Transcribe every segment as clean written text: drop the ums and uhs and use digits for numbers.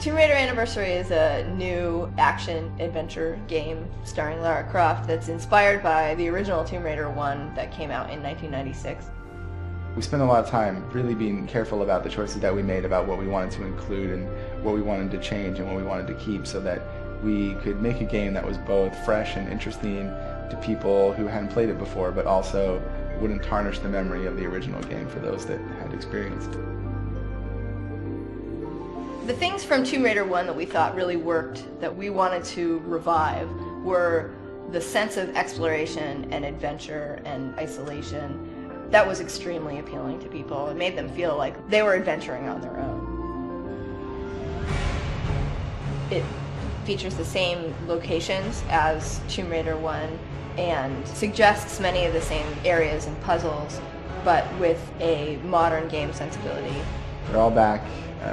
Tomb Raider Anniversary is a new action-adventure game starring Lara Croft that's inspired by the original Tomb Raider 1 that came out in 1996. We spent a lot of time really being careful about the choices that we made about what we wanted to include and what we wanted to change and what we wanted to keep so that we could make a game that was both fresh and interesting to people who hadn't played it before, but also wouldn't tarnish the memory of the original game for those that had experienced it. The things from Tomb Raider 1 that we thought really worked, that we wanted to revive, were the sense of exploration and adventure and isolation. That was extremely appealing to people. It made them feel like they were adventuring on their own. It features the same locations as Tomb Raider 1 and suggests many of the same areas and puzzles, but with a modern game sensibility. They're all back.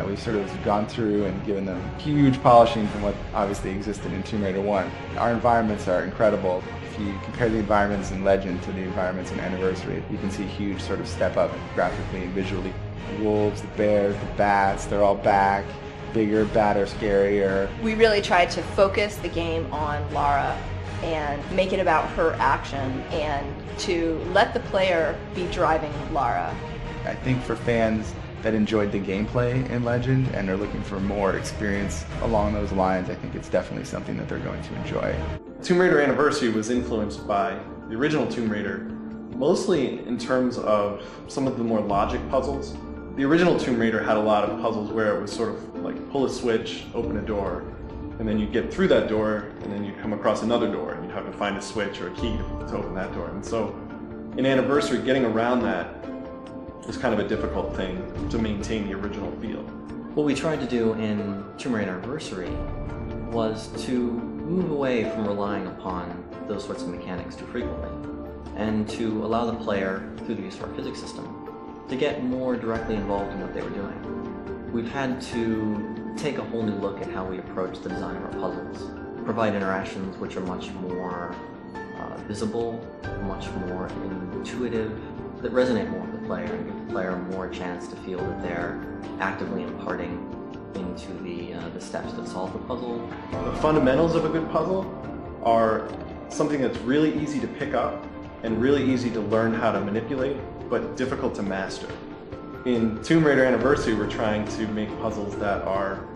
We've sort of gone through and given them huge polishing from what obviously existed in Tomb Raider 1. Our environments are incredible. If you compare the environments in Legend to the environments in Anniversary, you can see a huge sort of step up graphically and visually. The wolves, the bears, the bats, they're all back. Bigger, badder, scarier. We really tried to focus the game on Lara and make it about her action and to let the player be driving Lara. I think for fans that enjoyed the gameplay in Legend and are looking for more experience along those lines, I think it's definitely something that they're going to enjoy. Tomb Raider Anniversary was influenced by the original Tomb Raider, mostly in terms of some of the more logic puzzles. The original Tomb Raider had a lot of puzzles where it was sort of like pull a switch, open a door, and then you'd get through that door, and then you'd come across another door, and you'd have to find a switch or a key to open that door. And so in Anniversary, getting around that was kind of a difficult thing to maintain the original feel. What we tried to do in Tomb Raider Anniversary was to move away from relying upon those sorts of mechanics too frequently, and to allow the player, through the use of our physics system, to get more directly involved in what they were doing. We've had to take a whole new look at how we approach the design of our puzzles, provide interactions which are much more visible, much more intuitive, that resonate more with the player and give the player more chance to feel that they're actively imparting into the steps that solve the puzzle. The fundamentals of a good puzzle are something that's really easy to pick up and really easy to learn how to manipulate, but difficult to master. In Tomb Raider Anniversary, we're trying to make puzzles that are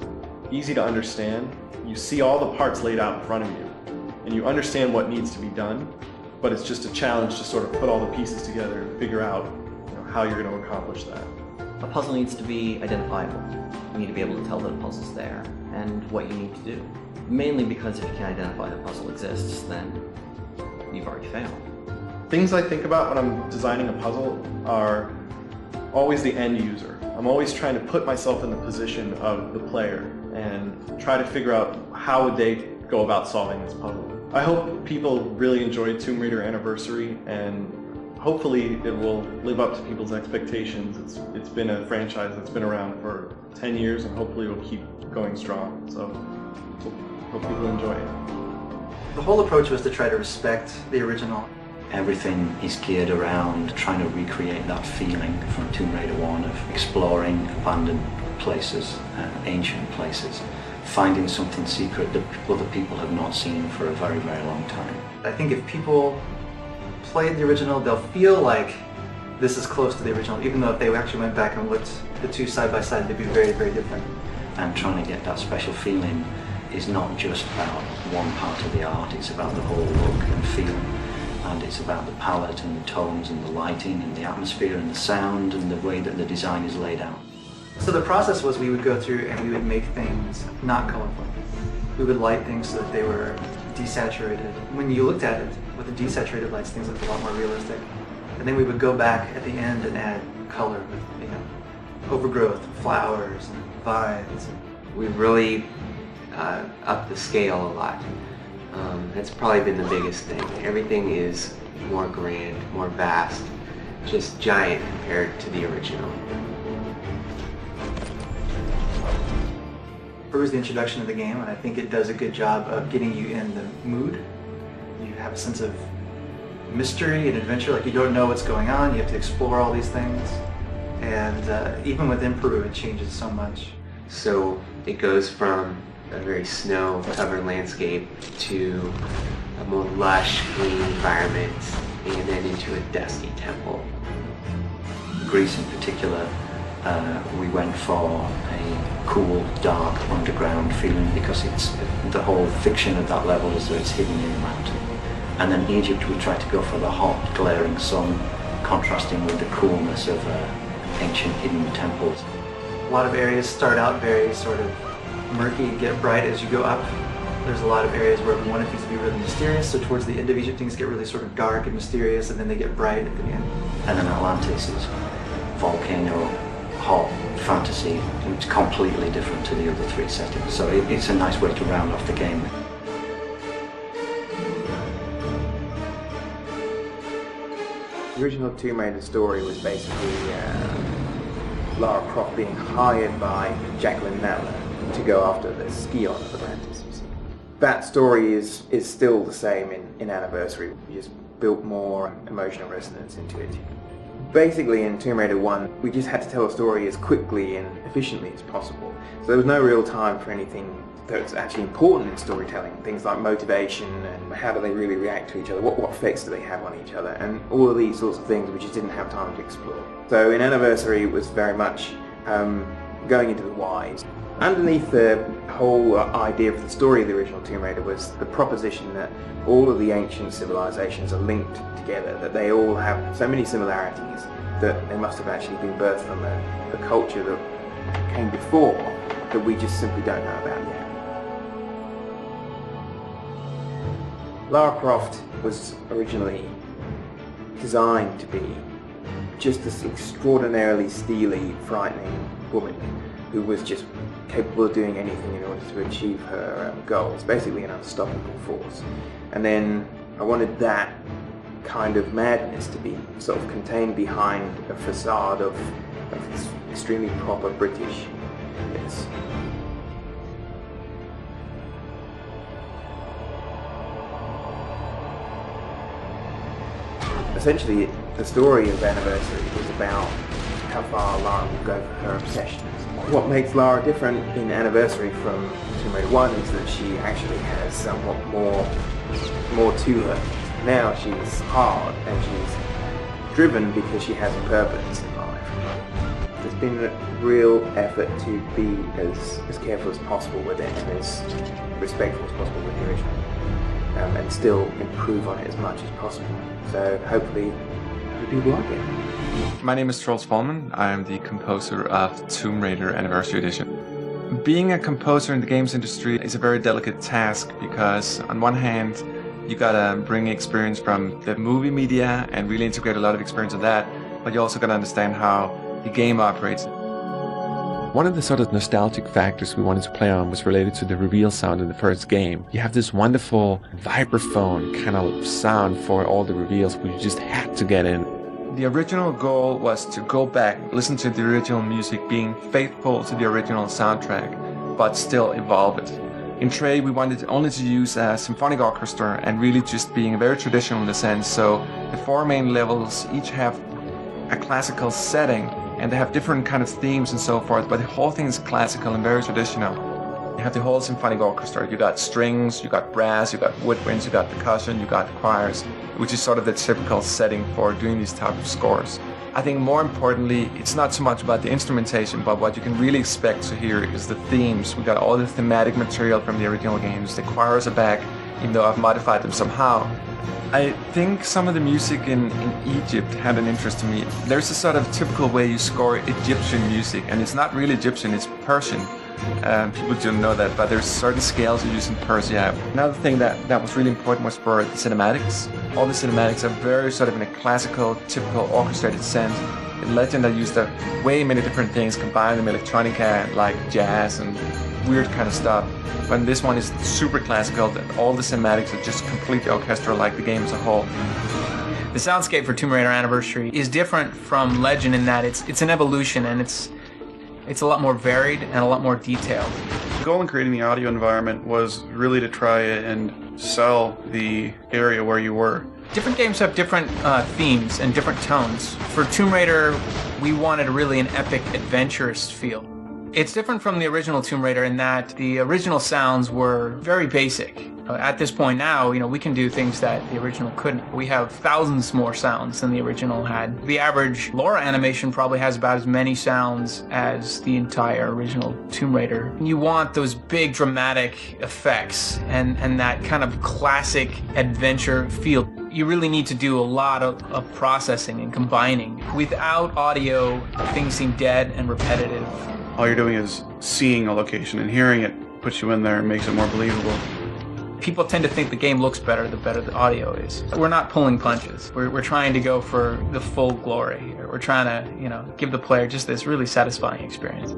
easy to understand. You see all the parts laid out in front of you, and you understand what needs to be done, but it's just a challenge to sort of put all the pieces together and figure out how you're going to accomplish that. A puzzle needs to be identifiable. You need to be able to tell that a puzzle's there and what you need to do. Mainly because if you can't identify the puzzle exists, then you've already failed. Things I think about when I'm designing a puzzle are always the end user. I'm always trying to put myself in the position of the player and try to figure out how would they go about solving this puzzle. I hope people really enjoyed Tomb Raider Anniversary, and hopefully it will live up to people's expectations. It's been a franchise that's been around for 10 years, and hopefully it will keep going strong. So hope people enjoy it. The whole approach was to try to respect the original. Everything is geared around trying to recreate that feeling from Tomb Raider 1 of exploring abandoned places, ancient places, finding something secret that other people have not seen for a very, very long time. I think if people played the original, they'll feel like this is close to the original, even though if they actually went back and looked the two side by side, they'd be very, very different. And trying to get that special feeling is not just about one part of the art, it's about the whole look and feel. And it's about the palette and the tones and the lighting and the atmosphere and the sound and the way that the design is laid out. So the process was we would go through and we would make things not colorful. We would light things so that they were desaturated. When you looked at it with the desaturated lights, things looked a lot more realistic. And then we would go back at the end and add color with, overgrowth, flowers, and vines. We really upped the scale a lot. That's probably been the biggest thing. Everything is more grand, more vast, just giant compared to the original. It was the introduction of the game, and I think it does a good job of getting you in the mood. You have a sense of mystery and adventure, like you don't know what's going on, you have to explore all these things. And even within Peru, it changes so much. So it goes from a very snow-covered landscape to a more lush, green environment, and then into a dusty temple. Greece in particular, we went for a cool, dark, underground feeling because it's the whole fiction of that level is that it's hidden in the mountain. And then Egypt, we tried to go for the hot, glaring sun, contrasting with the coolness of ancient hidden temples. A lot of areas start out very sort of murky, get bright as you go up. There's a lot of areas where we wanted things to be really mysterious, so towards the end of Egypt things get really sort of dark and mysterious, and then they get bright at the end. And then Atlantis is volcano, hot, fantasy, and it's completely different to the other three settings. So it's a nice way to round off the game. The original Tomb Raider story was basically Lara Croft being hired by Jacqueline Nadler to go after the Scion of Atlantis. That story is still the same in Anniversary. We just built more emotional resonance into it. Basically in Tomb Raider 1, we just had to tell a story as quickly and efficiently as possible. So there was no real time for anything that's actually important in storytelling. Things like motivation and how do they really react to each other, what effects do they have on each other, and all of these sorts of things we just didn't have time to explore. So in Anniversary it was very much going into the whys. Underneath the whole idea of the story of the original Tomb Raider was the proposition that all of the ancient civilizations are linked together, that they all have so many similarities that they must have actually been birthed from a culture that came before that we just simply don't know about yet. Lara Croft was originally designed to be just this extraordinarily steely, frightening woman who was just capable of doing anything in order to achieve her goals, basically an unstoppable force. And then I wanted that kind of madness to be sort of contained behind a facade of this extremely proper Britishness. Essentially, the story of Anniversary is about how far Lara will go for her obsessions. What makes Lara different in Anniversary from Tomb Raider 1 is that she actually has somewhat more to her. Now she's hard and she's driven because she has a purpose in life. There's been a real effort to be as careful as possible with it and as respectful as possible with the original. And still improve on it as much as possible. So hopefully people like it. My name is Troels Volman. I am the composer of Tomb Raider Anniversary Edition. Being a composer in the games industry is a very delicate task because on one hand you gotta bring experience from the movie media and really integrate a lot of experience of that, but you also gotta understand how the game operates. One of the sort of nostalgic factors we wanted to play on was related to the reveal sound in the first game. You have this wonderful vibraphone kind of sound for all the reveals, but you just had to get in. The original goal was to go back, listen to the original music, being faithful to the original soundtrack, but still evolve it. In Trey, we wanted only to use a symphonic orchestra and really just being very traditional in the sense. So the four main levels each have a classical setting, and they have different kind of themes and so forth, but the whole thing is classical and very traditional. You have the whole symphonic orchestra. You got strings, you got brass, you got woodwinds, you got percussion, you got choirs, which is sort of the typical setting for doing these type of scores. I think more importantly, it's not so much about the instrumentation, but what you can really expect to hear is the themes. We got all the thematic material from the original games. The choirs are back, even though I've modified them somehow. I think some of the music in Egypt had an interest to me. There's a sort of typical way you score Egyptian music, and it's not really Egyptian, it's Persian. People don't know that, but there's certain scales you use in Persia. Another thing that was really important was for the cinematics. All the cinematics are very sort of in a classical, typical orchestrated sense. In Legend I used way many different things, combined them electronica, like jazz and weird kind of stuff. But this one is super classical, all the cinematics are just completely orchestral, like the game as a whole. The soundscape for Tomb Raider Anniversary is different from Legend in that it's an evolution, and it's a lot more varied and a lot more detailed. The goal in creating the audio environment was really to try and sell the area where you were. Different games have different themes and different tones. For Tomb Raider, we wanted really an epic, adventurous feel. It's different from the original Tomb Raider in that the original sounds were very basic. At this point now, we can do things that the original couldn't. We have thousands more sounds than the original had. The average Laura animation probably has about as many sounds as the entire original Tomb Raider. You want those big dramatic effects and that kind of classic adventure feel. You really need to do a lot of processing and combining. Without audio, things seem dead and repetitive. All you're doing is seeing a location, and hearing it puts you in there and makes it more believable. People tend to think the game looks better the better the audio is. We're not pulling punches. We're trying to go for the full glory. We're trying to, give the player just this really satisfying experience.